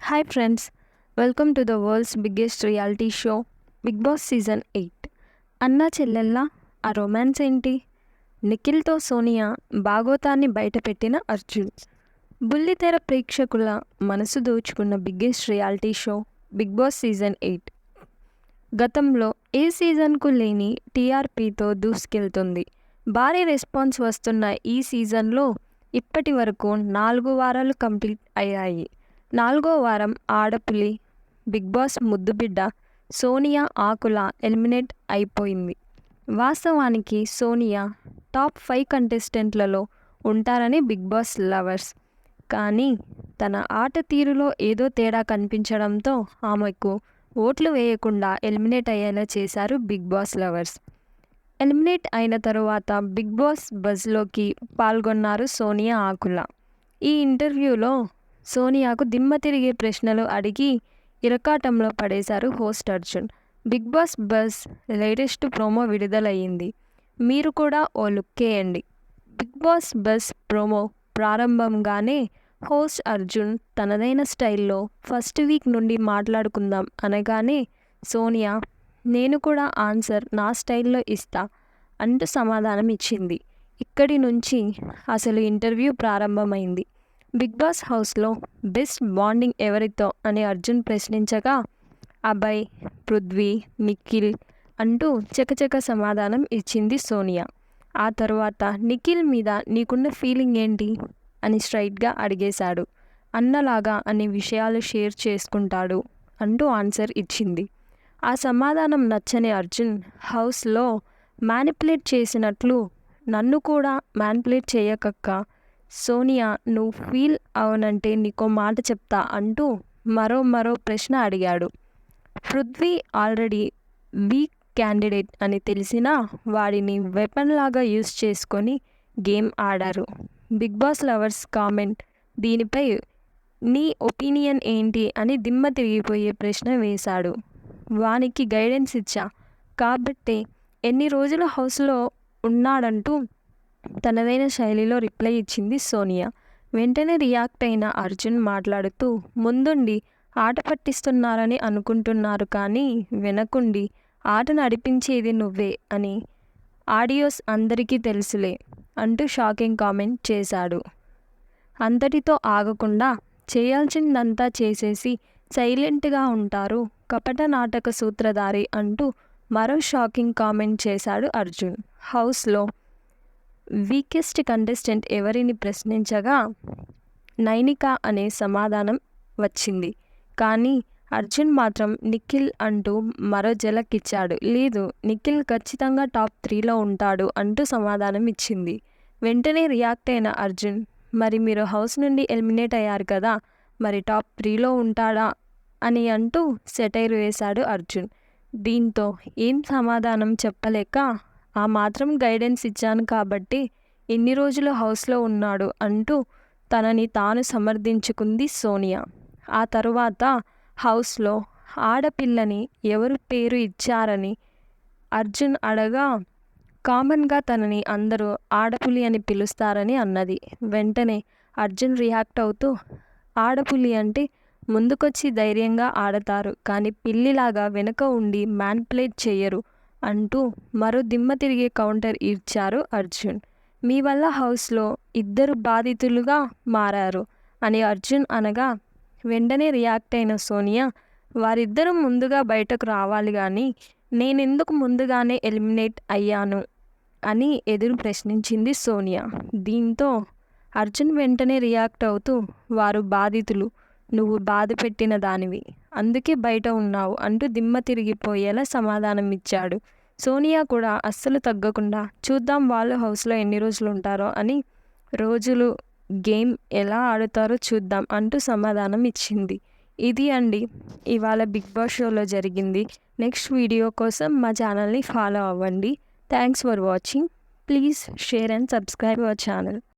Hi friends, welcome to the world's biggest reality show Bigg Boss season 8. అన్నా చెల్లెళ్ళ ఆ romance ఏంటి? నిఖిల్తో సోనియా భాగోతాన్ని బయటపెట్టిన అర్జున్. బుల్లితెర ప్రేక్షకుల మనసు దోచుకున్న biggest reality show Bigg Boss season 8 గతంలో ఏ సీజన్కు లేని టీఆర్పీతో దూసుకెళ్తుంది. భారీ రెస్పాన్స్ వస్తున్న ఈ సీజన్లో ఇప్పటి వరకు 4 వారాలు కంప్లీట్ అయ్యాయి. 4వ వారం ఆడపులి బిగ్ బాస్ ముద్దుబిడ్డ సోనియా ఆకుల ఎలిమినేట్ అయిపోయింది. వాస్తవానికి సోనియా టాప్ 5 కంటెస్టెంట్లలో ఉంటారని బిగ్ బాస్ లవర్స్, కానీ తన ఆట తీరులో ఏదో తేడా కనిపించడంతో ఆమెకు ఓట్లు వేయకుండా ఎలిమినేట్ అయ్యేలా చేశారు బిగ్ బాస్ లవర్స్. ఎలిమినేట్ అయిన తరువాత బిగ్ బాస్ బజ్లోకి పాల్గొన్నారు సోనియా ఆకుల. ఈ ఇంటర్వ్యూలో సోనియాకు దిమ్మ తిరిగే ప్రశ్నలు అడిగి ఇరకాటంలో పడేశారు host Arjun. Bigg Boss Buzz latest promo విడుదలయ్యింది. మీరు కూడా ఓ లుక్కేయండి. బిగ్ బాస్ బజ్ ప్రోమో ప్రారంభంగానే హోస్ట్ అర్జున్ తనదైన స్టైల్లో ఫస్ట్ వీక్ నుండి మాట్లాడుకుందాం అనగానే సోనియా నేను కూడా ఆన్సర్ నా స్టైల్లో ఇస్తా అంటూ సమాధానం ఇచ్చింది. ఇక్కడి నుంచి అసలు ఇంటర్వ్యూ ప్రారంభమైంది. బిగ్ బాస్ హౌస్లో బెస్ట్ బాండింగ్ ఎవరితో అని అర్జున్ ప్రశ్నించగా అభయ్, పృథ్వీ, నిఖిల్ అంటూ చకచక సమాధానం ఇచ్చింది సోనియా. ఆ తర్వాత నిఖిల్ మీద నీకున్న ఫీలింగ్ ఏంటి అని స్ట్రైట్గా అడిగేశాడు. అన్నలాగా అన్ని విషయాలు షేర్ చేసుకుంటాడు అంటూ ఆన్సర్ ఇచ్చింది. ఆ సమాధానం నచ్చని అర్జున్ హౌస్లో మ్యానిపులేట్ చేసినట్లు నన్ను కూడా మ్యానిపులేట్ చేయకక్క సోనియా, నువ్వు ఫీల్ అవనంటే నీకో మాట చెప్తా అంటూ మరో ప్రశ్న అడిగాడు. పృథ్వీ ఆల్రెడీ వీక్ క్యాండిడేట్ అని తెలిసినా వాడిని వెపన్ లాగా యూజ్ చేసుకొని గేమ్ ఆడారు. బిగ్ బాస్ లవర్స్ కామెంట్ దీనిపై నీ ఒపీనియన్ ఏంటి అని దిమ్మ తిరిగిపోయే ప్రశ్న వేశాడు. వానికి గైడెన్స్ ఇచ్చా కాబట్టే ఎన్ని రోజులు హౌస్లో ఉన్నాడంటూ తనదైన శైలిలో రిప్లై ఇచ్చింది సోనియా. వెంటనే రియాక్ట్ అయిన అర్జున్ మాట్లాడుతూ ముందుండి ఆట పట్టిస్తున్నారని అనుకుంటున్నారు, కానీ వెనకుండి ఆట నడిపించేది నువ్వే అని ఆడియోస్ అందరికీ తెలుసులే అంటూ షాకింగ్ కామెంట్ చేశాడు. అంతటితో ఆగకుండా చేయాల్సిందంతా చేసేసి సైలెంట్గా ఉంటారు కపట నాటక సూత్రధారి అంటూ మరో షాకింగ్ కామెంట్ చేశాడు అర్జున్. హౌస్లో వీకెస్ట్ కంటెస్టెంట్ ఎవరిని ప్రశ్నించగా నైనిక అనే సమాధానం వచ్చింది. కానీ అర్జున్ మాత్రం నిఖిల్ అంటూ మరో జలక్ ఇచ్చాడు. లేదు, నిఖిల్ ఖచ్చితంగా టాప్ 3లో ఉంటాడు అంటూ సమాధానం ఇచ్చింది. వెంటనే రియాక్ట్ అయిన అర్జున్ మరి మీరు హౌస్ నుండి ఎలిమినేట్ అయ్యారు కదా, మరి టాప్ 3లో ఉంటాడా అని అంటూ సెటైర్ వేశాడు అర్జున్. దీంతో ఏం సమాధానం చెప్పలేక ఆ మాత్రం గైడెన్స్ ఇచ్చాను కాబట్టి ఎన్ని రోజులు హౌస్లో ఉన్నాడు అంటూ తనని తాను సమర్థించుకుంది సోనియా. ఆ తరువాత హౌస్లో ఆడపిల్లని ఎవరు పేరు ఇచ్చారని అర్జున్ అడగా కామన్గా తనని అందరూ ఆడపులి అని పిలుస్తారని అన్నది. వెంటనే అర్జున్ రియాక్ట్ అవుతూ ఆడపులి అంటే ముందుకొచ్చి ధైర్యంగా ఆడతారు, కానీ పిల్లిలాగా వెనుక ఉండి మ్యానిపులేట్ చేయరు అంటూ మరో దిమ్మ తిరిగే కౌంటర్ ఇచ్చారు అర్జున్. మీ వల్ల హౌస్లో 2 బాధితులుగా మారారు అని అర్జున్ అనగా వెంటనే రియాక్ట్ అయిన సోనియా వారిద్దరూ ముందుగా బయటకు రావాలి, కానీ నేనెందుకు ముందుగానే ఎలిమినేట్ అయ్యాను అని ఎదురు ప్రశ్నించింది సోనియా. దీంతో అర్జున్ వెంటనే రియాక్ట్ అవుతూ వారు బాధితులు, నువ్వు బాధ పెట్టిన దానివి, అందుకే బయట ఉన్నావు అంటూ దిమ్మ తిరిగిపోయేలా సమాధానం ఇచ్చాడు. సోనియా కూడా అస్సలు తగ్గకుండా చూద్దాం వాళ్ళు హౌస్లో ఎన్ని రోజులు ఉంటారో అని, రోజులు గేమ్ ఎలా ఆడుతారో చూద్దాం అంటూ సమాధానం ఇచ్చింది. ఇది అండి ఇవాళ బిగ్ బాస్ షోలో జరిగింది. నెక్స్ట్ వీడియో కోసం మా ఛానల్ని ఫాలో అవ్వండి. Thanks for watching. Please share and subscribe our channel.